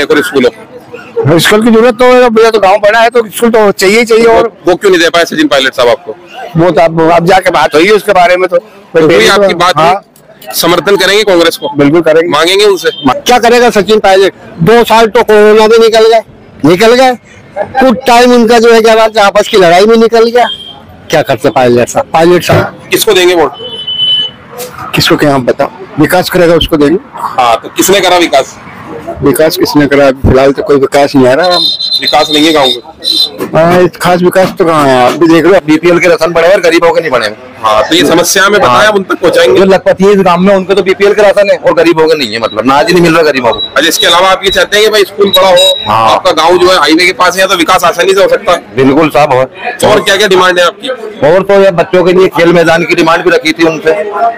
में एक और स्कूल हो। स्कूल की जरूरत तो है भैया, तो गांव बड़ा है तो स्कूल तो चाहिए चाहिए। और वो क्यों नहीं दे पाए सचिन पायलट साहब आपको? वो तो अब जाके बात हुई उसके बारे में, तो हुई आपकी बात? हाँ। समर्थन करेंगे कांग्रेस को? बिल्कुल करेंगे, मांगेंगे उनसे। क्या करेगा सचिन पायलट? 2 साल तो कोरोना में निकल गए। कुछ टाइम उनका जो है क्या आपस की लड़ाई में निकल गया। क्या करते पायलट साहब? किसको देंगे वोट? किसको क्या हम बताओ? विकास करेगा उसको देंगे। हाँ, तो किसने करा विकास? विकास किसने करा? फिलहाल तो कोई विकास नहीं आ रहा। विकास नहीं है गाँव में। खास विकास तो कहाँ है? आप भी देख लो, बीपीएल के राशन बढ़े और गरीबों के नहीं बढ़े। हाँ, तो ये समस्या में बताया उन तक पहुंचाएंगे। जो लखपति है इस गांव में, उनको तो बीपीएल के राशन है और गरीबों के नहीं है, मतलब अनाज नहीं मिल रहा गरीबों को। अच्छा, इसके अलावा आप ये चाहते हैं कि भाई स्कूल बड़ा हो? हाँ। आपका गाँव जो है हाईवे के पास है, तो विकास आसानी से हो सकता है। बिल्कुल साहब। और क्या क्या डिमांड है आपकी? और तो ये बच्चों के लिए खेल मैदान की डिमांड भी रखी थी उनसे,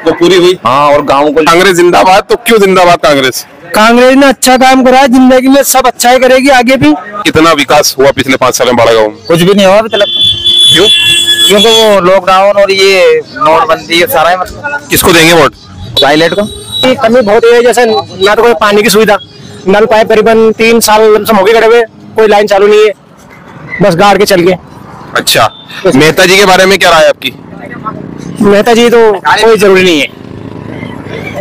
तो पूरी हुई। हाँ, और गाँव को कांग्रेस जिंदाबाद। तो क्यों जिंदाबाद कांग्रेस? कांग्रेस ने अच्छा काम करा है, जिंदगी में सब अच्छा ही करेगी आगे भी। कितना विकास हुआ पिछले 5 साल में बड़ा गाँव में? कुछ भी नहीं हुआ अभी तक। क्यों? क्योंकि वो लॉकडाउन और ये नोटबंदी ये सारा है। मतलब किसको देंगे वोट? पायलट को। कमी बहुत है, जैसे ना तो कोई पानी की सुविधा, नल पाइप करीबन 3 साल हो गए गड़े हुए, कोई लाइन चालू नहीं है, बस गाड़ के चल गए। अच्छा, मेहता जी के बारे में क्या राय है आपकी? मेहता जी तो कोई जरूरी नहीं है,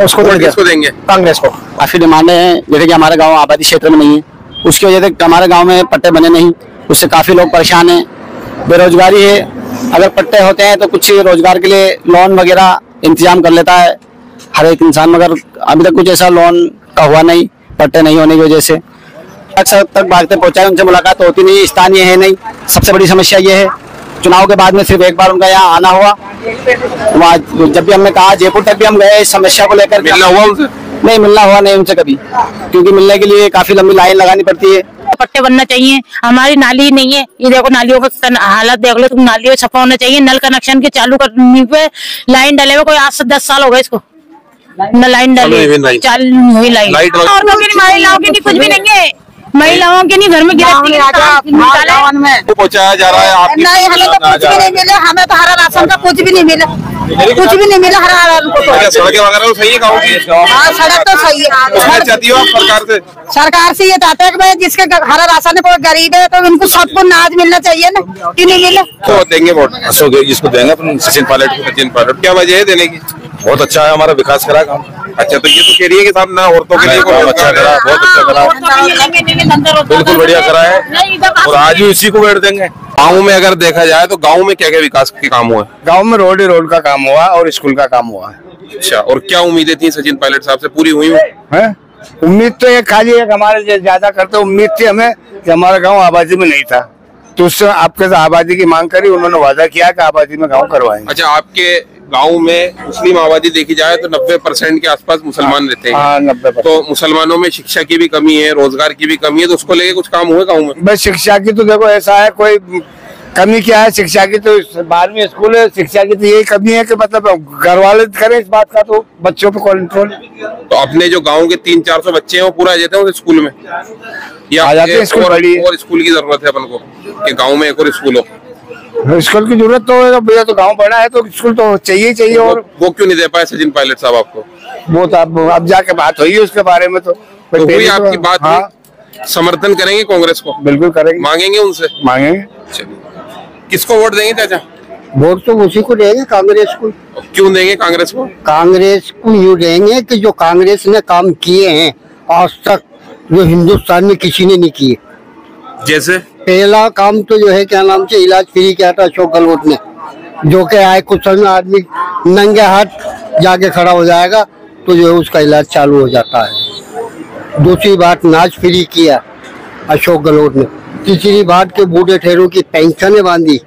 उसको तो किसको देंगे? कांग्रेस को। काफी डिमांडें हैं, जैसे कि हमारा गांव आबादी क्षेत्र में नहीं है, उसकी वजह से हमारे गांव में पट्टे बने नहीं, उससे काफी लोग परेशान हैं। बेरोजगारी है, अगर पट्टे होते हैं तो कुछ रोजगार के लिए लोन वगैरह इंतजाम कर लेता है हर एक इंसान, मगर अभी तक कुछ ऐसा लोन का हुआ नहीं, पट्टे नहीं होने की वजह से। अक्सर तक भागते पहुंचाए, उनसे मुलाकात होती नहीं, स्थानीय है नहीं। सबसे बड़ी समस्या ये है, चुनाव के बाद में सिर्फ एक बार उनका यहाँ आना हुआ, वहाँ जब भी हमने कहा जयपुर तक भी हम गए इस समस्या को लेकर। मिलना हुआ उनसे? नहीं, मिलना हुआ नहीं उनसे कभी, क्योंकि मिलने के लिए काफी लंबी लाइन लगानी पड़ती है। पट्टे बनना चाहिए, हमारी नाली नहीं है, ये देखो नालियों का हालत देख लो तुम, नालियों सफा होना चाहिए। नल कनेक्शन के चालू करने पे लाइन डले हुए कोई 8 से 10 साल हो गए इसको, न लाइन डले चालू हुई लाइन। औरतों के लिए, महिलाओं के लिए कुछ भी नहीं है, महिलाओं के नहीं, घर में गिरफ्तारी पहुँचाया जा रहा है। नहीं, हमें तो कुछ भी नहीं मिला, हमें तो हरा राशन का कुछ भी नहीं मिला, कुछ भी नहीं मिला हरा राशन। सड़कें वगैरह सही है गाँव की? हाँ, सड़क तो सही है। चाहती हो आप सरकार से? सरकार से ये चाहते हैं कि भाई जिसके हरा राशन है, कोई गरीब है तो उनको सबको अनाज मिलना चाहिए ना, कि नहीं मिले तो देंगे वोट? जिसको देंगे सचिन पायलट को। सचिन पायलट क्या वजह है देने की? बहुत अच्छा है, हमारा विकास करा काम। अच्छा, तो ये तो कह रही है कि साहब ना औरतों के लिए अच्छा करा, बहुत अच्छा करा, बिल्कुल बढ़िया करा है, और आज भी इसी को वोट देंगे। गाँव में अगर देखा जाए तो गाँव में क्या क्या विकास के काम हुआ? गांव में रोड का काम हुआ और स्कूल का काम हुआ है। अच्छा, और क्या उम्मीदें थी सचिन पायलट साहब से, पूरी हुई हैं? उम्मीद तो एक खाली एक हमारे ज्यादा करते उम्मीद थी हमें कि हमारा गांव आबादी में नहीं था, तो उससे आपके आबादी की मांग करी, उन्होंने वादा किया कि आबादी में गांव करवाएंगे। अच्छा, आपके गांव में मुस्लिम आबादी देखी जाए तो 90% के आसपास मुसलमान रहते हैं। हाँ, 90%। तो मुसलमानों में शिक्षा की भी कमी है, रोजगार की भी कमी है, तो उसको लेके कुछ काम हुए गाँव में? बस शिक्षा की तो देखो ऐसा है, कोई कमी क्या है शिक्षा की, तो 12वीं स्कूल है, शिक्षा की तो यही कमी है कि मतलब घर वाले करें इस बात का, तो बच्चों पे कंट्रोल। तो अपने जो गांव के 300-400 बच्चे हैं वो पूरा आ जाते हैं उस स्कूल में, या आ जाते हैं? स्कूल और स्कूल की जरूरत है अपन को कि गांव में एक और स्कूल हो? स्कूल की जरूरत तो है भैया, तो गांव बड़ा है तो स्कूल तो चाहिए चाहिए। और वो क्यों नहीं दे पाए सचिन पायलट साहब आपको? वो तो अब जाके बात हुई है उसके बारे में, तो हुई आपकी बात? हाँ। समर्थन करेंगे कांग्रेस को? बिल्कुल करेंगे, मांगेंगे उनसे। मांगेंगे। किसको वोट देंगे चाचा? वोट तो उसी को देंगे, कांग्रेस को। क्यों देंगे कांग्रेस को? कांग्रेस को यूँ देंगे कि जो कांग्रेस ने काम किए हैं आज तक, जो हिंदुस्तान में किसी ने नहीं किए। जैसे पहला काम तो जो है क्या नाम से इलाज फ्री किया था अशोक गहलोत ने, जो कि आए कुछ समय आदमी नंगे हाथ जाके खड़ा हो जाएगा तो जो है उसका इलाज चालू हो जाता है। दूसरी बात, नाच फ्री किया अशोक गहलोत ने। तीसरी बात के बूढ़े ठहरों की पेंशनें बांधी,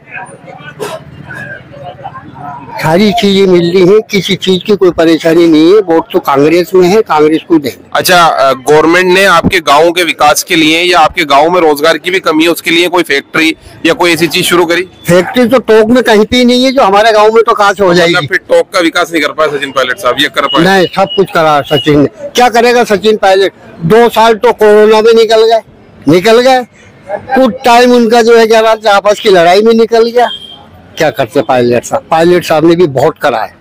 सारी चीजें मिल रही है, किसी चीज की कोई परेशानी नहीं है। वोट तो कांग्रेस में है, कांग्रेस को देंगे। अच्छा, गवर्नमेंट ने आपके गांव के विकास के लिए या आपके गांव में रोजगार की भी कमी है उसके लिए कोई फैक्ट्री या कोई ऐसी चीज शुरू करी? फैक्ट्री तो टोक में कहीं पे नहीं है, जो हमारे गांव में तो कहाँ से हो जाएगी? फिर टोक का विकास नहीं कर पाए सचिन पायलट साहब, ये कर पाए? नहीं, सब कुछ करा सचिन ने। क्या करेगा सचिन पायलट? 2 साल तो कोरोना में निकल गए। कुछ टाइम उनका जो है क्या आपस की लड़ाई में निकल गया। क्या करते पायलट साहब? पायलट साहब ने भी बहुत करा है,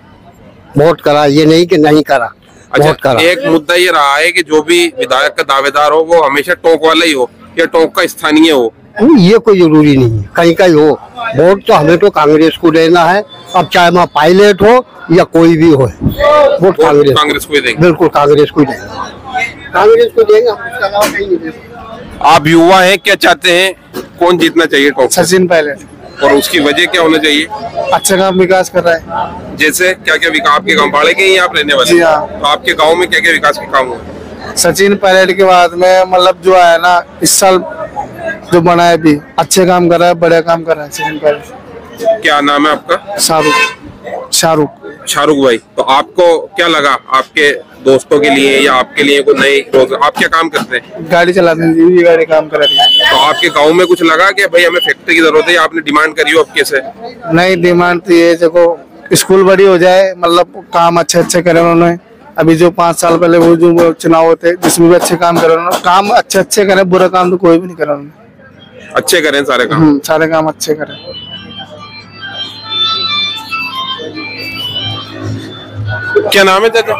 बहुत करा, ये नहीं कि नहीं करा। अच्छा, एक मुद्दा ये रहा है कि जो भी विधायक का दावेदार हो वो हमेशा टोंक वाला ही हो या टोंक का स्थानीय हो? ये कोई जरूरी नहीं है, कहीं का ही हो। वोट तो हमें तो कांग्रेस को देना है, अब चाहे वहाँ पायलट हो या कोई भी हो, वोट कांग्रेस को देंगे। बिल्कुल कांग्रेस को देंगे, कांग्रेस को देंगे, उसके अलावा कहीं नहीं देंगे। आप युवा हैं, क्या चाहते हैं, कौन जीतना चाहिए टोंक? सचिन पायलट। और उसकी वजह क्या होना चाहिए? अच्छा काम विकास कर रहा है। जैसे क्या क्या विकास? आपके गाँव बाड़े के ही आप रहने वाले? जी हाँ। तो आपके गाँव में क्या क्या विकास के काम हुए? सचिन पायलट के बाद में मतलब जो है ना, इस साल जो बना है भी अच्छे काम कर रहा है, बड़े काम कर रहा है सचिन पायलट। क्या नाम है आपका? शाहरुख भाई। तो आपको क्या लगा, आपके दोस्तों के लिए या आपके लिए कोई नई रोजगार? आप क्या काम करते हैं? गाड़ी चलाते हैं, ये गाड़ी काम कर रही है। तो आपके गांव में कुछ लगा कि भाई हमें फैक्ट्री की जरूरत है, आपने डिमांड करी हो? अब कैसे? नहीं, डिमांड तो ये देखो, स्कूल बड़ी हो जाए, मतलब काम अच्छे अच्छे करे उन्होंने। अभी जो 5 साल पहले वो जो चुनाव होते जिसमें भी अच्छे काम करे उन्होंने, काम अच्छे अच्छे करे, बुरा काम तो कोई भी नहीं करा उन्होंने। अच्छे करें सारे काम? सारे काम अच्छे करें। क्या नाम है तेरा?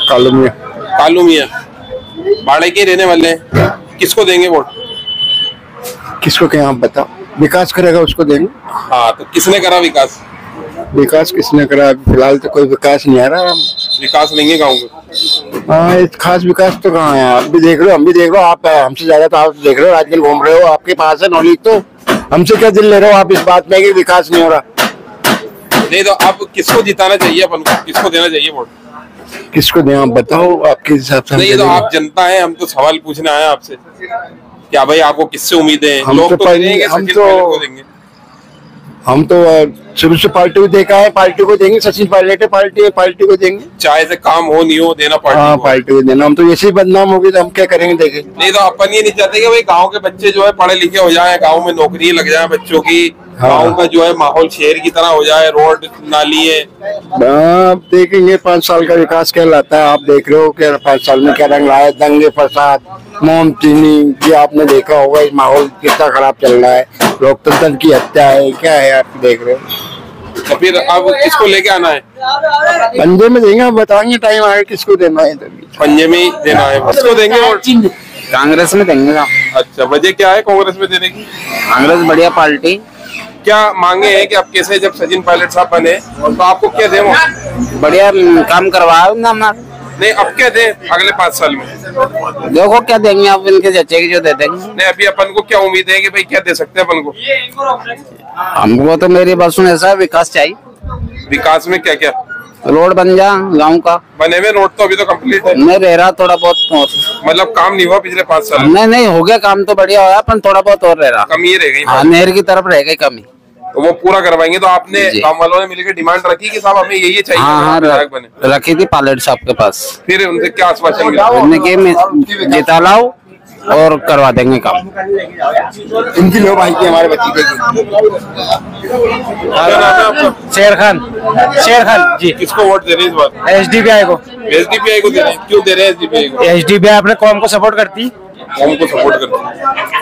कालू मियां। बाड़े के रहने वाले हैं, किसको देंगे वोट? किसको क्या आप बताओ, विकास करेगा उसको देंगे। हाँ, तो किसने करा विकास? विकास किसने करा? फिलहाल तो कोई विकास नहीं आ रहा। विकास नहीं है गाँव में? हाँ, खास विकास तो कहाँ है? आप भी देख रहे हो, हम भी देख रहे हो, आप हमसे ज्यादा तो आप देख रहे हो, राजगीर घूम रहे हो, आपके पास है नॉलेज, तो हमसे क्या दिल ले रहे हो आप इस बात में कि विकास नहीं हो रहा? नहीं, तो अब किसको जिताना चाहिए अपन को, किसको देना चाहिए वोट? किसको दें आप बताओ, आपके हिसाब से। नहीं, तो आप जनता है, हम तो सवाल पूछने आए आपसे, क्या भाई आपको किससे उम्मीदें हैं? लोग तो देंगे, सचिन पायलट को देंगे। हम तो शुरू से पार्टी को देखा है, पार्टी को देंगे। सचिन पायलट है, पार्टी को देंगे, चाहे से काम हो नहीं हो, देना पार्टी को देना। हम तो ऐसे ही बदनाम हो गए तो हम क्या करेंगे? देखें, नहीं तो अपन ये नहीं चाहते कि भाई गांव के बच्चे जो है पढ़े लिखे हो जाए, गांव में नौकरी लग जाए बच्चों की, गांव का जो है माहौल शहर की तरह हो जाए, रोड नाली है। आप देखेंगे 5 साल का विकास क्या लाता है, आप देख रहे हो क्या 5 साल में क्या रंग लाया? दंगे फसाद, मोम चीनी, ये आपने देखा होगा। इस माहौल कितना खराब चल रहा है, लोकतंत्र की हत्या है, क्या है आप देख रहे हो। तो फिर अब किसको लेके आना है? पंजे में देंगे, आप बताएंगे टाइम आए किसको देना है। पंजे में ही देना है, किसको देंगे वोट? कांग्रेस में देंगे। अच्छा, वजह क्या है कांग्रेस में देने की? कांग्रेस बढ़िया पार्टी। क्या मांगे हैं कि अब कैसे जब सचिन पायलट साहब बने तो आपको क्या दें? बढ़िया काम करवाओ ना हमारा। नहीं, अब क्या दें अगले 5 साल में? देखो क्या देंगे आप, इनके जच्चे की जो दे देंगे। नहीं, अभी अपन को क्या उम्मीद है कि भाई क्या दे सकते हैं अपन को? हमको तो मेरी बात सुने, ऐसा विकास चाहिए। विकास में क्या क्या? रोड बन जा गांव का। बने हुए रोड तो अभी तो कंप्लीट है। मैं रह रहा थोड़ा बहुत, मतलब काम नहीं हुआ पिछले 5 साल? नहीं हो गया काम तो बढ़िया हुआ, पर थोड़ा बहुत और रह रहा, कमी रह गई। हाँ, नहर की तरफ रह गई कमी, तो वो पूरा करवाएंगे। तो आपने गाँव वालों ने मिलकर डिमांड रखी कि साहब हमें ये चाहिए? हाँ, रखी थी पायलट साहब के पास। फिर उनसे क्या आश्वासन मिला? जिता लाओ और करवा देंगे काम। इनकी लो भाई की, हमारे भतीजे शेर खान जी। किसको वोट दे रहे हैं इस बार? SDPI को। SDPI को दे रहे हैं? क्यों दे रहे हैं SDPI को? SDPI अपने कौम को सपोर्ट करती, कौम को सपोर्ट करती।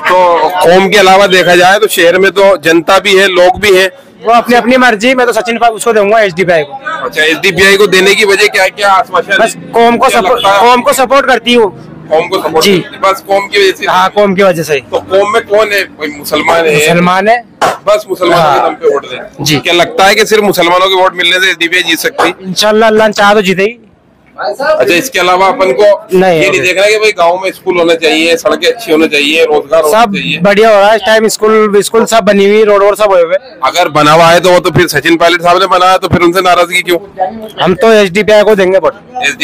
तो कौम के अलावा देखा जाए तो शहर में तो जनता भी है, लोग भी हैं, वो अपनी अपनी मर्जी। मैं तो सचिन पायलट उसको दूंगा, SDPI को। अच्छा, SDPI को देने की वजह क्या है? क्या आश्वासन? बस कौम को सपोर्ट करती है वो। कौम को सपोर्ट जी, बस कौम की वजह से? हाँ, कौम की वजह से। तो कौम में कौन है? कोई मुसलमान है, बस मुसलमानों के दम पे वोट दें जी। क्या लगता है कि सिर्फ मुसलमानों के वोट मिलने से SDPI जीत सकती? इंशाल्लाह अल्लाह चाहे तो जीतेगी। अच्छा, इसके अलावा अपन को ये नहीं देखना कि भाई गांव में स्कूल होना चाहिए, सड़कें अच्छी होनी चाहिए, रोजगार होना चाहिए? बढ़िया हो रहा है इस टाइम, स्कूल सब बनी हुई, रोड सब हुए हुए। अगर बना हुआ है तो वो तो फिर सचिन पायलट साहब ने बनाया, तो फिर उनसे नाराजगी क्यों? हम तो SDPI को देंगे वोट।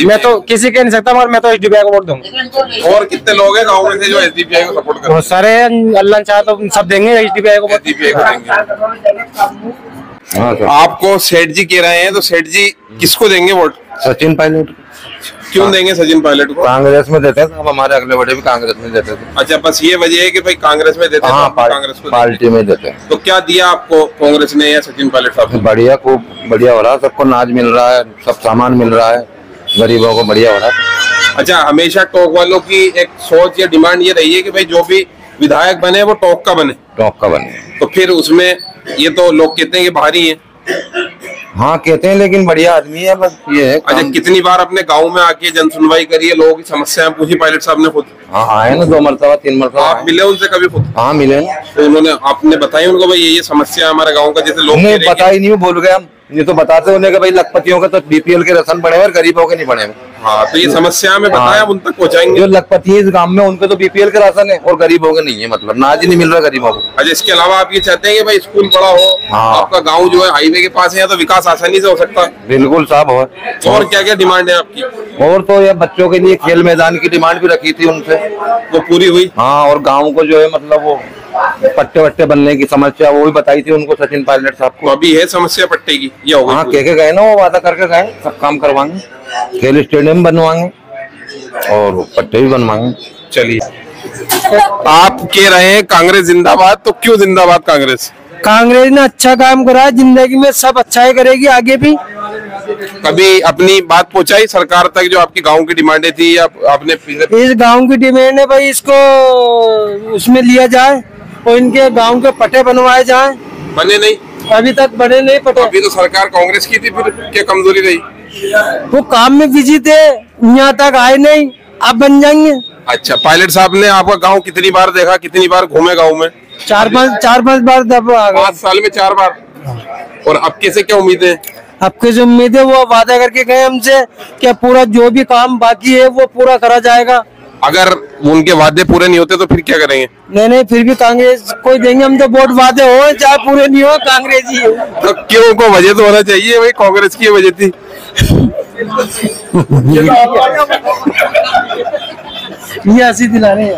मैं तो किसी के नहीं सकता, मगर मैं तो SDPI को वोट दूंगा। और कितने लोग हैं गाँव में से जो SDPI को सपोर्ट करते हैं? बहुत सारे, अल्लाह चाहे तो सब देंगे SDPI को। आपको सेठ जी कह रहे हैं, तो सेठ जी किसको देंगे वोट? सचिन पायलट। क्यों देंगे सचिन पायलट को? कांग्रेस में देते हैं, हमारे अगले बड़े भी कांग्रेस में देते थे। अच्छा, बस ये वजह है कि भाई कांग्रेस में देते हैं? हाँ, कांग्रेस को पार्टी में देते हैं। तो क्या दिया आपको कांग्रेस ने या सचिन पायलट साहब? बढ़िया, खूब बढ़िया हो रहा है, सबको नाज मिल रहा है, सब सामान मिल रहा है, गरीबों को बढ़िया हो रहा है। अच्छा, हमेशा टोंक वालों की एक सोच या डिमांड ये रही है कि भाई जो भी विधायक बने वो टोंक का बने। टोंक का बने, तो फिर उसमें ये तो लोग कहते हैं कि भारी है। हाँ कहते हैं, लेकिन बढ़िया आदमी है, बस ये है। अच्छा, कितनी बार अपने गांव में आके जन सुनवाई करी है, लोगों की समस्याएं पूछी पायलट साहब ने खुद? हाँ आए ना, 2 मरतबा 3 मरतबा। आप मिले उनसे कभी खुद? हाँ मिले ना। तो उन्होंने आपने बताई उनको भाई ये समस्या है हमारे गाँव का, जैसे लोग नहीं बताई नहीं, भूल गए हम। ये तो बताते उन्हें कि भाई लखपतियों का तो बीपीएल के राशन बने हुए, गरीबों के नहीं बने हुए। हाँ, तो ये समस्या में बताया, उन तक पहुंचाएंगे। जो लखपति है इस गांव में, उनके तो बीपीएल के राशन है और गरीबों के नहीं है, मतलब नाज ही नहीं मिल रहा गरीबों को। अच्छा, इसके अलावा आप ये चाहते हैं कि भाई स्कूल बड़ा हो, हाँ। आपका गांव जो है हाईवे के पास है, तो विकास आसानी से हो सकता है। बिल्कुल साहब। और क्या क्या डिमांड है आपकी? और तो ये बच्चों के लिए खेल मैदान की डिमांड भी रखी थी उनसे, वो पूरी हुई? हाँ, और गाँव को जो है मतलब वो पट्टे वट्टे बनने की समस्या वो भी बताई थी उनको सचिन पायलट साहब को। तो अभी है समस्या पट्टे की? ये हो गई? हाँ, कह के गए ना, वो वादा करके गए, सब काम करवाएंगे, खेल स्टेडियम बनवाएंगे और पट्टे भी बनवाएंगे। चलिए, आप कह रहे हैं कांग्रेस जिंदाबाद, तो क्यों जिंदाबाद कांग्रेस? कांग्रेस ने अच्छा काम करा, जिंदगी में सब अच्छा ही करेगी आगे भी। कभी अपनी बात पहुंचाई सरकार तक, जो आपकी गांव की डिमांडें थी, या आपने? इस गांव की डिमांड है भाई, इसको उसमें लिया जाए और इनके गांव के पट्टे बनवाए जाए। बने नहीं अभी तक, बने नहीं पट्टे। अभी तो सरकार कांग्रेस की थी, फिर क्या कमजोरी रही? वो काम में बिजी थे, यहाँ तक आए नहीं, अब बन जाएंगे। अच्छा, पायलट साहब ने आपका गांव कितनी बार देखा, कितनी बार घूमे गांव में? 4-5 बार दब आ गए। 5 साल में 4 बार। और अब कैसे क्या उम्मीद है? आपके जो उम्मीद है वो वादा करके गए हमसे कि पूरा जो भी काम बाकी है वो पूरा करा जाएगा। अगर उनके वादे पूरे नहीं होते तो फिर क्या करेंगे? नहीं, फिर भी कांग्रेस को देंगे हम, तो वोट वादे हो चाहे पूरे नहीं हो, कांग्रेस ही है। तो क्यों को वजह तो होना चाहिए भाई, कांग्रेस की वजह थी। ये हंसी दिला रहे हैं।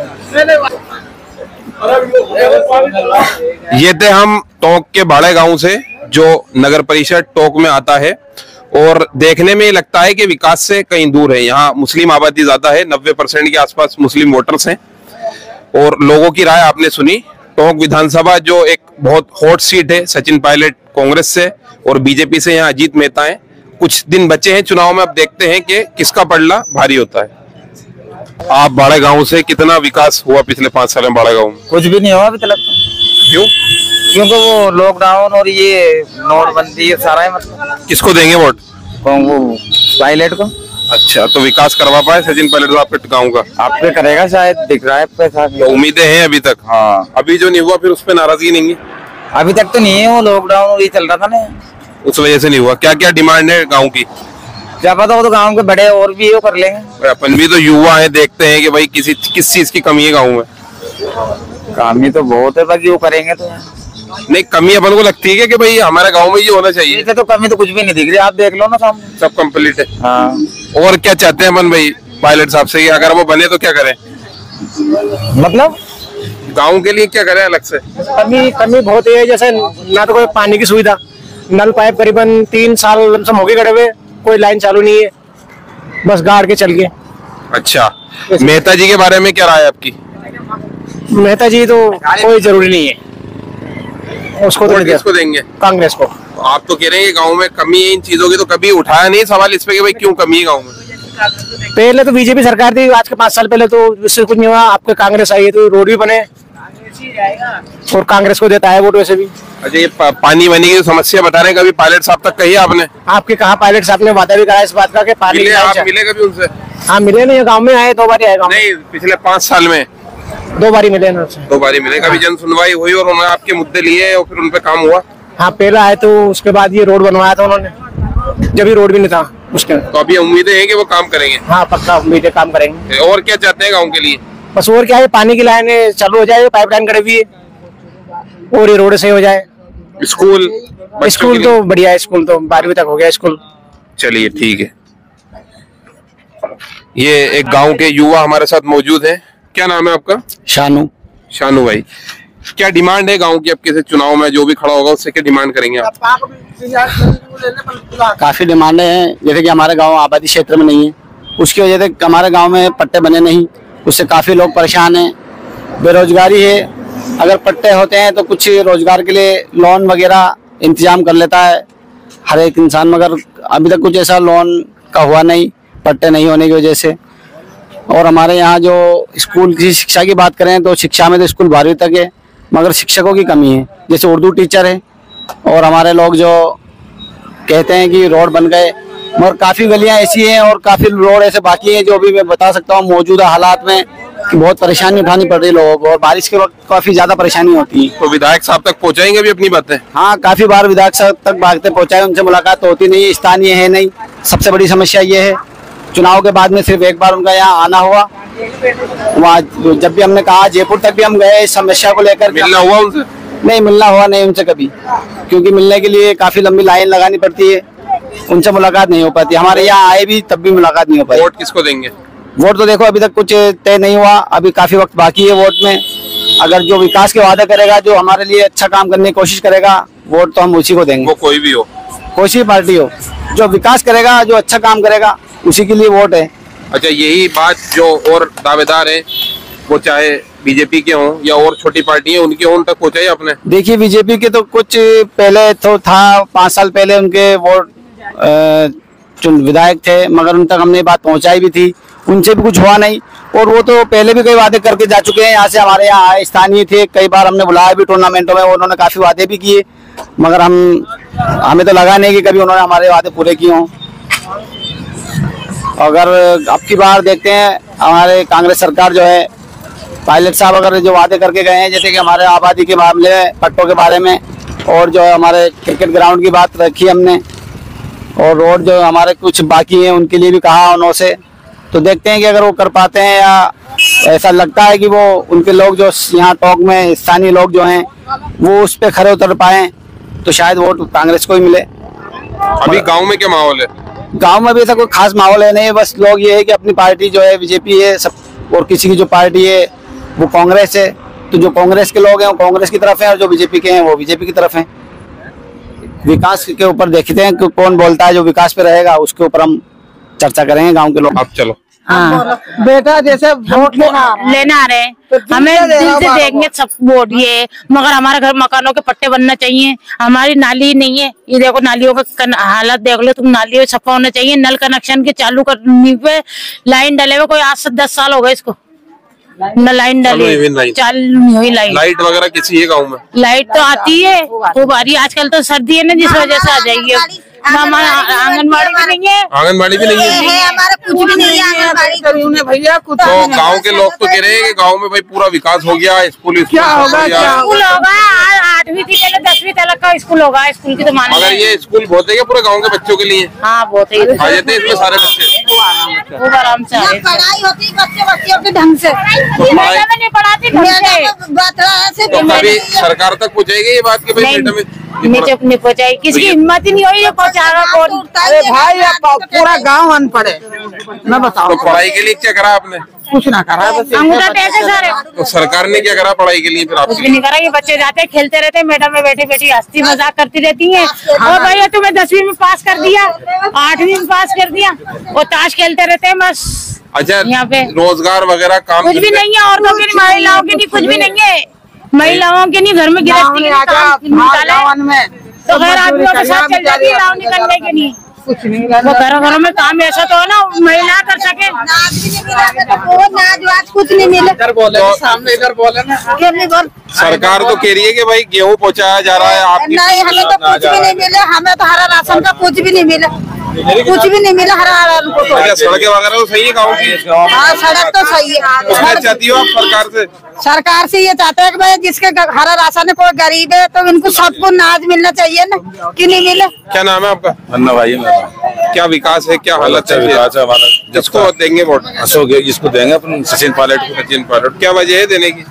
ये थे हम टोंक के बाड़े गांव से, जो नगर परिषद टोंक में आता है, और देखने में लगता है कि विकास से कहीं दूर है। यहाँ मुस्लिम आबादी ज्यादा है, 90% के आसपास मुस्लिम वोटर्स हैं। और लोगों की राय आपने सुनी। टोंक विधानसभा जो एक बहुत हॉट सीट है, सचिन पायलट कांग्रेस से और बीजेपी से यहाँ अजीत मेहता है। कुछ दिन बचे हैं चुनाव में, अब देखते हैं कि किसका पलड़ा भारी होता है। आप बाड़े गांव से, कितना विकास हुआ पिछले 5 साल में बाड़े गांव में? कुछ भी नहीं हुआ अभी तक। क्यों? क्योंकि वो लॉकडाउन और ये नोटबंदी ये सारा है, मतलब किसको देंगे वोट? वो पायलट को। अच्छा, तो विकास करवा पाए सचिन पायलट साहब के गाँव का? आप पे करेगा शायद, दिख रहा है पैसा। तो उम्मीदें हैं अभी तक? हाँ, अभी जो नहीं हुआ फिर उस पर नाराजगी नहीं है? अभी तक तो नहीं है, वो लॉकडाउन और ये चल रहा था ना, उस वजह से नहीं हुआ। क्या क्या डिमांड है गांव की? क्या पता, वो तो गांव के बड़े और भी वो कर लेंगे। अपन भी तो युवा है, देखते हैं कि भाई किस चीज की कमी है गांव में। कमी तो बहुत है, बाकी वो करेंगे तो। नहीं, कमी अपन को लगती है कि भाई हमारे गांव में ये होना चाहिए। तो कमी तो कुछ भी नहीं दिख रही, आप देख लो ना सामने, सब कंप्लीट है। हाँ। और क्या चाहते हैं अपन भाई पायलट साहब से, अगर वो बने तो क्या करें? मतलब गांव के लिए क्या करें अलग से? कमी बहुत है, जैसे ना तो कोई पानी की सुविधा, नल पाइप करीबन 3 साल लमसम हो गए गड़े हुए, कोई लाइन चालू नहीं है, बस गाड़ के चल गए। अच्छा, मेहता जी के बारे में क्या राय है आपकी? मेहता जी तो कोई जरूरी नहीं है, उसको तो किसको देंगे? कांग्रेस को। आप तो कह रहे हैं कि गांव में कमी है इन चीजों की, तो कभी उठाया नहीं सवाल इस पे कि भाई क्यों कमी है गांव में? पहले तो बीजेपी सरकार थी, आज के 5 साल पहले तो इससे कुछ नहीं हुआ। आपके कांग्रेस आई है तो रोड भी बने, और कांग्रेस को देता है वोट वैसे भी। अच्छा, ये पानी वानी की समस्या बता रहे हैं, कभी पायलट साहब तक कही आपने? आपके कहा पायलट साहब ने वादा भी करा इस बात का कि पानी मिले? आप मिले कभी उनसे? हाँ मिले ना, गाँव में आए, 2 बार आए गाँव। नहीं, पिछले 5 साल में 2 बार मिले ना उनसे। 2 बार मिले। कभी जन सुनवाई हुई और उन्होंने आपके मुद्दे लिए और फिर उन पे काम हुआ? हाँ, पहले आए तो उसके बाद ये रोड बनवाया था उन्होंने, जब ये रोड भी नहीं था उसके। तो अभी उम्मीदें हैं कि वो काम करेंगे? हाँ, पक्का उम्मीद है काम करेंगे। और क्या चाहते हैं गाँव के लिए? बस और क्या है, पानी की लाइन चालू हो जाए, पाइपलाइन खड़ी हुई है, और ये रोड सही हो जाए। स्कूल तो बढ़िया है, स्कूल तो 12वीं तक हो गया स्कूल। चलिए ठीक है। ये एक गांव के युवा हमारे साथ मौजूद हैं। क्या नाम है आपका? शानू भाई, क्या डिमांड है गांव की? अब किसी चुनाव में जो भी खड़ा होगा उससे क्या डिमांड करेंगे आप? काफी डिमांडें हैं, जैसे कि हमारे गांव आबादी क्षेत्र में नहीं है, उसकी वजह से हमारे गांव में पट्टे बने नहीं, उससे काफी लोग परेशान हैं। बेरोजगारी है, अगर पट्टे होते हैं तो कुछ रोजगार के लिए लोन वगैरह इंतजाम कर लेता है हर एक इंसान, मगर अभी तक कुछ ऐसा लोन का हुआ नहीं, पट्टे नहीं होने की वजह से। और हमारे यहाँ जो स्कूल की शिक्षा की बात करें तो शिक्षा में तो स्कूल 12वीं तक है, मगर शिक्षकों की कमी है। जैसे उर्दू टीचर है, और हमारे लोग जो कहते हैं कि रोड बन गए, मगर काफी गलियां ऐसी हैं और काफी रोड ऐसे बाकी हैं जो अभी मैं बता सकता हूँ मौजूदा हालात में कि बहुत परेशानी उठानी पड़ रही है लोगों को, और बारिश के वक्त काफी ज्यादा परेशानी होती है। तो विधायक साहब तक पहुंचाएंगे भी अपनी बातें? हाँ, काफी बार विधायक साहब तक बातें पहुंचाए, उनसे मुलाकात तो होती नहीं है, स्थानीय है नहीं। सबसे बड़ी समस्या ये है, चुनाव के बाद में सिर्फ एक बार उनका यहाँ आना हुआ, वहाँ जब भी हमने कहा जयपुर तक भी हम गए इस समस्या को लेकर। मिलना हुआ उनसे? नहीं, मिलना हुआ नहीं उनसे कभी, क्योंकि मिलने के लिए काफी लंबी लाइन लगानी पड़ती है, उनसे मुलाकात नहीं हो पाती। हमारे यहाँ आए भी तब भी मुलाकात नहीं हो पाई। वोट किसको देंगे? वोट तो देखो अभी तक कुछ तय नहीं हुआ, अभी काफी वक्त बाकी है वोट में। अगर जो विकास के वादे करेगा, जो हमारे लिए अच्छा काम करने की कोशिश करेगा, वोट तो हम उसी को देंगे। वो कोई भी हो, कोई सी पार्टी हो, जो विकास करेगा, जो अच्छा काम करेगा, उसी के लिए वोट है। अच्छा, यही बात जो और दावेदार हैं, वो चाहे बीजेपी के हों या और छोटी पार्टी है, उनके उन तक पहुंचाई आपने? देखिए, बीजेपी के तो कुछ पहले तो था, 5 साल पहले उनके वोट विधायक थे, मगर उन तक हमने बात पहुंचाई भी थी, उनसे भी कुछ हुआ नहीं। और वो तो पहले भी कई वादे करके जा चुके हैं, यहाँ से हमारे यहाँ आए, स्थानीय थे, कई बार हमने बुलाया भी टूर्नामेंटों में, उन्होंने काफी वादे भी किए, मगर हमें तो लगा नहीं कि कभी उन्होंने हमारे वादे पूरे किए हों। अगर अब की बार देखते हैं, हमारे कांग्रेस सरकार जो है, पायलट साहब अगर जो वादे करके गए हैं, जैसे कि हमारे आबादी के मामले में, पट्टों के बारे में, और जो हमारे क्रिकेट ग्राउंड की बात रखी हमने, और रोड जो हमारे कुछ बाकी हैं उनके लिए भी कहा उन्होंने, तो देखते हैं कि अगर वो कर पाते हैं, या ऐसा लगता है कि वो उनके लोग जो यहाँ टोंक में स्थानीय लोग जो हैं वो उस पर खरे उतर पाए, तो शायद वोट कांग्रेस को ही मिले। अभी गांव में क्या माहौल है? गांव में भी ऐसा कोई खास माहौल है नहीं, बस लोग ये है कि अपनी पार्टी जो है बीजेपी है सब, और किसी की जो पार्टी है वो कांग्रेस है, तो जो कांग्रेस के लोग हैं वो कांग्रेस की तरफ है, और जो बीजेपी के हैं वो बीजेपी की तरफ है। विकास के ऊपर देखते हैं कि कौन बोलता है, जो विकास पे रहेगा उसके ऊपर हम चर्चा करेंगे गांव के लोग। आप चलो। हाँ, बेटा जैसे वोट लेना आ रहे हैं, हमें दिल से देंगे सब वोट ये, मगर हमारे घर मकानों के पट्टे बनना चाहिए, हमारी नाली नहीं है, ये देखो नालियों का हालत देख लो तुम, नालियों सफा होना चाहिए, नल कनेक्शन के चालू करने पे लाइन डले हुए, कोई 8 से 10 साल हो गए इसको, न लाइन डली, चालू नहीं हुई लाइन। लाइट वगैरह किसी है गाँव में? लाइट तो आती है खूब आ रही है, आजकल तो सर्दी है ना, जिस वजह से आ जाएगी। हमारा आंगनबाड़ी भी नहीं है। आंगनबाड़ी भी नहीं है? हमारा कुछ भी नहीं है आंगनबाड़ी भैया। कुछ तो गांव के लोग तो कह रहे हैं कि गांव में भाई पूरा विकास हो गया, स्कूल क्या होगा, स्कूल होगा, 8वीं से पहले 10वीं तक का स्कूल होगा, स्कूल की तो माने। मगर ये स्कूल बहुत है क्या पूरे गाँव के बच्चों के लिए? हाँ, बहुत है, आ जाते हैं इसमें सारे बच्चे, खूब आराम से पढ़ाई होती बच्चे के ढंग से, नहीं पढ़ाती ढंग से, तो कभी सरकार तक पहुँचेगी ये बात की भाई नहीं पहुँचाई, किसी की हिम्मत ही नहीं हुई पहुँचाना कौन? अरे भाई पूरा गाँव अनपढ़ है, मैं बताओ। तो पढ़ाई के लिए क्या करा आपने? कुछ ना करा, अंगूठा टेके सारे। तो सरकार ने क्या करा पढ़ाई के लिए फिर? कुछ भी नहीं करा, ये बच्चे जाते हैं खेलते रहते हैं, मैडम में बैठी बैठी हंसती मजाक करती रहती हैं, और भैया तुम्हें 10वीं में पास कर दिया, 8वीं में पास कर दिया, और ताश खेलते रहते हैं बस। अच्छा, यहाँ पे रोजगार वगैरह काम कुछ भी नहीं है, औरतों के महिलाओं के लिए कुछ भी नहीं है, महिलाओं के लिए घर में गृहस्थी के निकाले तो गैर आदमियों के साथ चल जाती है, गाँव निकलने के लिए कुछ नहीं, वो घरों में काम ऐसा तो है ना महिला कर सके, कुछ नहीं मिले। इधर बोले सामने, इधर बोले ना। सरकार तो कह रही है कि भाई गेहूं पहुंचाया जा रहा है, आप नहीं, हमें तो कुछ भी नहीं मिले, हमें तो हरा राशन का कुछ भी नहीं मिला, कुछ भी नहीं मिला हरा राशन। सड़कें वगैरह तो सही है गाँव की? हाँ, सड़क तो सही है। क्या चाहती हो आप सरकार से? सरकार से ये चाहते हैं कि भाई जिसके हरा राशन है, कोई गरीब है तो इनको सबको अनाज मिलना चाहिए ना, कि नहीं मिले। क्या नाम है आपका? अन्ना भाई मेरा। क्या विकास है, क्या हालत है? विकास है हमारा। जिसको देंगे वोट? अशोक जिसको देंगे अपन सचिन पायलट को। सचिन पायलट, क्या वजह है देने की?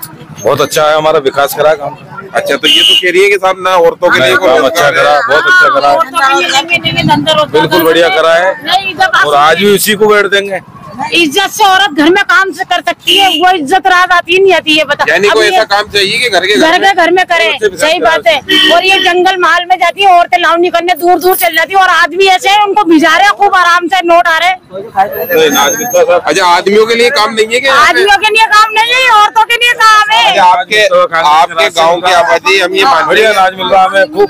बहुत अच्छा है, हमारा विकास करा काम। अच्छा, तो ये तो कह रही है कि साहब ना औरतों के लिए काम अच्छा करा, बहुत अच्छा करा, बिल्कुल बढ़िया करा है, और आज भी उसी को वोट देंगे। इज्जत से औरत घर में काम से कर सकती है, वो इज्जत रात आती नहीं आती है, बता। यानी कोई ऐसा काम चाहिए कि घर में करे, सही बात है। और ये जंगल महल में जाती है औरतें, लावनी करने दूर दूर चल जाती है, और आदमी ऐसे है उनको भिजा रहे खूब आराम से, नोट आ रहे। अच्छा, आदमियों के लिए काम नहीं है क्या? आदमियों के लिए काम नहीं है, औरतों के लिए काम है। आपके गांव की आबादी हम ये बढ़िया राज मिल रहा है हमें खूब,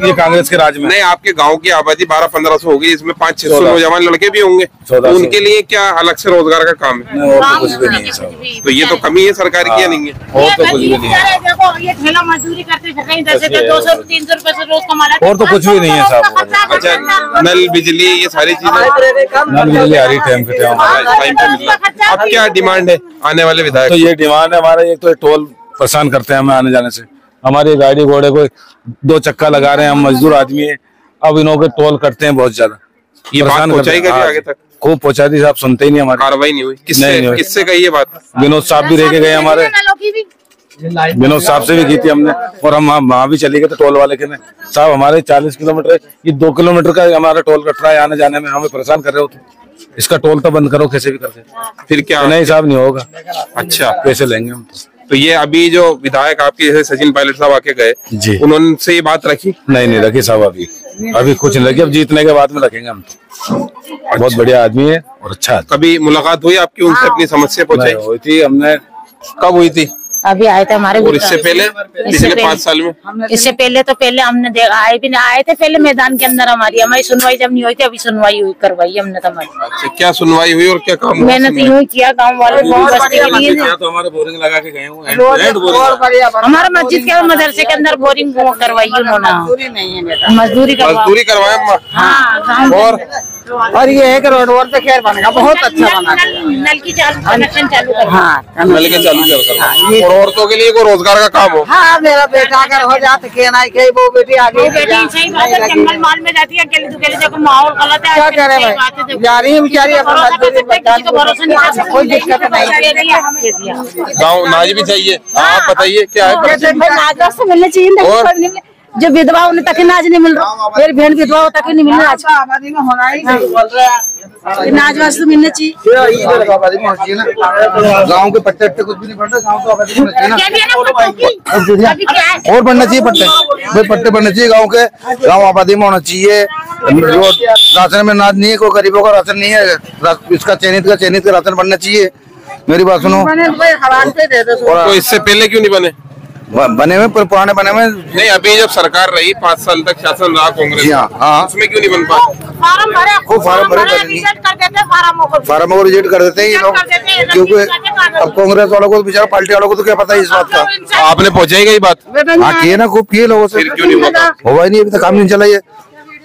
ये कांग्रेस के राज में। नहीं, आपके गांव की आबादी 1200-1500 होगी, इसमें 500-600 नौजवान लड़के भी होंगे, तो उनके लिए क्या अलग से रोजगार का काम है? और तो कुछ भी नहीं है सर। तो ये तो कमी है सरकार की, या नहीं है? और तो कुछ भी नहीं है। देखो ये ठेला मजदूरी करते थे, कहीं 200-300 रुपए से रोज कमा लेते। और तो कुछ भी नहीं है साहब। अच्छा, नल बिजली ये सारी चीजें नल बिजली आ रही टाइम पे टाइम पे मिल रहा है। अब क्या डिमांड है आने वाले विधायक? तो ये डिमांड है हमारा, एक तो टोल परेशान करते हैं हमें आने जाने से, हमारी गाड़ी घोड़े को 2 चक्का लगा रहे हैं, हम मजदूर आदमी है, अब इन्हों के टोल करते हैं बहुत ज्यादा। ये बात पहुंचाई कभी आगे तक? खूब पहुंचा दी साहब, सुनते ही नहीं, हमारी कार्रवाई नहीं हुई। किससे कही ये बात? विनोद साहब भी रह के गए हमारे, विनोद साहब से भी की थी हमने, और हम वहाँ भी चले गए थे टोल वाले के ने, साहब हमारे 40 किलोमीटर, ये 2 किलोमीटर का हमारा टोल कट रहा है आने जाने में, हमें परेशान कर रहे हो, तो इसका टोल तो बंद करो कैसे भी करके। फिर क्या? नहीं साहब नहीं होगा। अच्छा, पैसे लेंगे हम। तो ये अभी जो विधायक आपके जैसे सचिन पायलट साहब आके गए जी, उन्होंने ये बात रखी? नहीं रखी साहब, अभी कुछ नहीं रखी, अब जीतने के बाद में रखेंगे हम। बहुत बढ़िया आदमी है और अच्छा आदमी। कभी मुलाकात हुई आपकी उनसे, अपनी समस्या पहुंचाई? हुई थी हमने। कब हुई थी? अभी आए थे हमारे। और इससे पहले पिछले 5 साल में? इससे पहले तो हमने आए भी नहीं, आए थे पहले मैदान के अंदर, हमारी सुनवाई जब नहीं हुई थी, अभी सुनवाई हुई, करवाई हमने तो हमारी। अच्छा, क्या सुनवाई हुई और क्या काम? मेहनत यूँ किया गाँव वाले बस्ती के लिए, तो हमारे बोरिंग लगा के गए हुए, हमारे मस्जिद के मदरसे के अंदर बोरिंग करवाई उन्होंने, मजदूरी करवाया। हाँ, और ये है कि रोड पे खैर बन गया, बहुत अच्छा बना, नल की कनेक्शन चालू कर। हाँ, नल के चालू कर, और औरतों के लिए कोई रोजगार का काम हो। हाँ, मेरा बेटा अगर हो जाते वो बेटी आगे, बेटी सही बात है, जंगल माल में जाती है अकेले, देखो माहौल गलत है, क्या करे भाई, जा रही है बेचारी, भरोसा नहीं, कोई दिक्कत नहीं। गाँव नाज भी चाहिए। आप बताइए क्या है? नाज से मिलने चाहिए, जो विधवा उन्हें तक नाज नहीं मिल रहा, मेरी बहन विधवा तक नहीं मिल रहा, आबादी में होना ही चाहिए, नाज वास्ते मिलना चाहिए। गाँव के पट्टे कुछ भी नहीं पड़ते, गाँव तो आबादी और बढ़ना चाहिए, पट्टे बढ़ने चाहिए गाँव के, गाँव आबादी में होना चाहिए। जो राशन में नाज नहीं है, कोई गरीबों का राशन नहीं है, इसका चयनित का राशन बनना चाहिए। मेरी बात सुनो, तो इससे पहले क्यों नहीं बने? बने हुए पुराने बने हुए नहीं, अभी जब सरकार रही 5 साल तक शासन रहा कांग्रेस, हाँ, उसमें क्यों नहीं बन पाए? फार्म भरे, खूब फार्म भरे, फार्म को रिजेक्ट कर देते हैं ये लोग, क्योंकि अब कांग्रेस वालों को, बेचारा पार्टी वालों को तो क्या पता है इस बात का। आपने पहुंचाई गई बात? हाँ, किए ना, खूब किए लोगों से, क्यों नहीं होगा ही नहीं, अभी तक काम नहीं चला ये।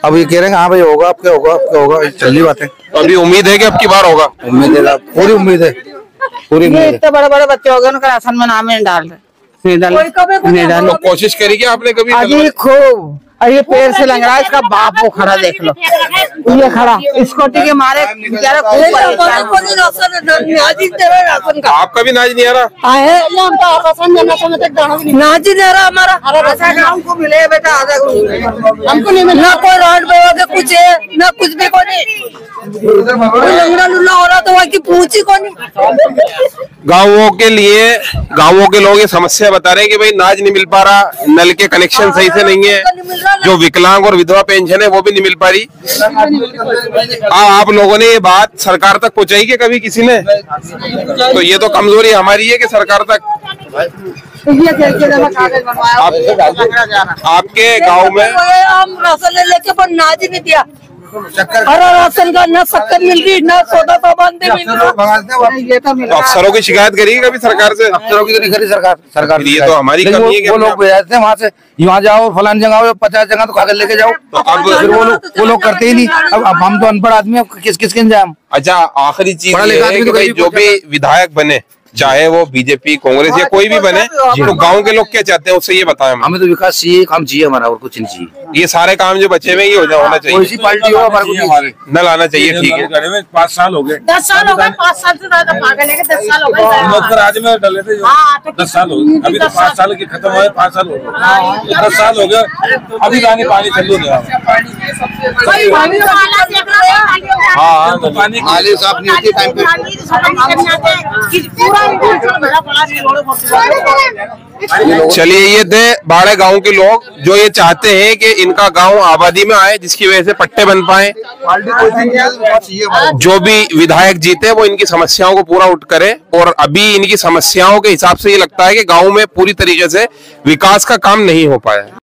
अब ये कह रहे हैं हाँ भाई होगा, आपके होगा, चल रही बात है। अभी उम्मीद है कि अब की बार होगा? उम्मीद है, पूरी उम्मीद है, पूरी उम्मीद है। इतने बड़े बच्चे हो गए, उनका राशन में नाम नहीं डाल रहे, तो कोशिश करी क्या आपने कभी? अजी खूब, और ये पैर से लग रहा है, इसका बाप वो खड़ा देख लो, ये खड़ा स्कूटी के मारे बेचारा खूब परेशान। आपका भी नाज नहीं आ रहा? नाज ही नहीं रहा हमारा, हमको मिले बेटा, हमको नहीं मिला, कोई रोड पे कुछ है ना, कुछ भी को नहीं, लंगड़ा लुल्ला हो रहा तो वहाँ की पूछी को नहीं। गाँवों के लोग ये समस्या बता रहे हैं कि भाई नाज नहीं मिल पा रहा, नल के कनेक्शन सही से नहीं है, जो विकलांग और विधवा पेंशन है वो भी नहीं मिल पा रही। आप लोगों ने ये बात सरकार तक पहुंचाई क्या कभी किसी ने? तो ये तो कमजोरी हमारी है कि सरकार तक। आपके गांव में हम राशन लेके पर नाज ही नहीं दिया, हरा राशन का न शक्कर मिल रही, न सोदा सामान मिल रहा। अफसरों की शिकायत करिए कभी सरकार से? अफसरों की तो नहीं करी सरकार ये तो हमारी कमी है कि वो लोग भेजते हैं वहाँ से, यहाँ जाओ फलान जगह 50 जगह तो कागज लेके जाओ, तो अब फिर वो लोग करते ही नहीं। अब हम तो अनपढ़ आदमी, किसके जाए हम? अच्छा, आखिरी चीज है कि भाई जो भी विधायक बने, चाहे वो बीजेपी कांग्रेस या कोई भी बने, तो गांव के लोग क्या चाहते हैं उससे ये बताएं। हमें तो विकास चाहिए, काम चाहिए हमारा, और कुछ नहीं चाहिए। ये सारे काम जो बचे हुए ये होना चाहिए, कोई सी पार्टी हो हमारे को नल आना चाहिए। ठीक है, 5 साल हो गए, 10 साल हो गए, 5 साल से ज्यादा पागल है, 10 साल हो गए राज्य में डले थे, 10 साल हो गए, अभी तो 5 साल की खत्म हुए, 5 साल हो गए, 10 साल हो गए, अभी पानी चालू नहीं। हाँ, नाली साफ नहीं होती टाइम पे। चलिए, ये थे बाड़े गांव के लोग जो ये चाहते हैं कि इनका गांव आबादी में आए, जिसकी वजह से पट्टे बन पाए। जो भी विधायक जीते वो इनकी समस्याओं को पूरा उठ करे, और अभी इनकी समस्याओं के हिसाब से ये लगता है कि गांव में पूरी तरीके से विकास का काम नहीं हो पाया है।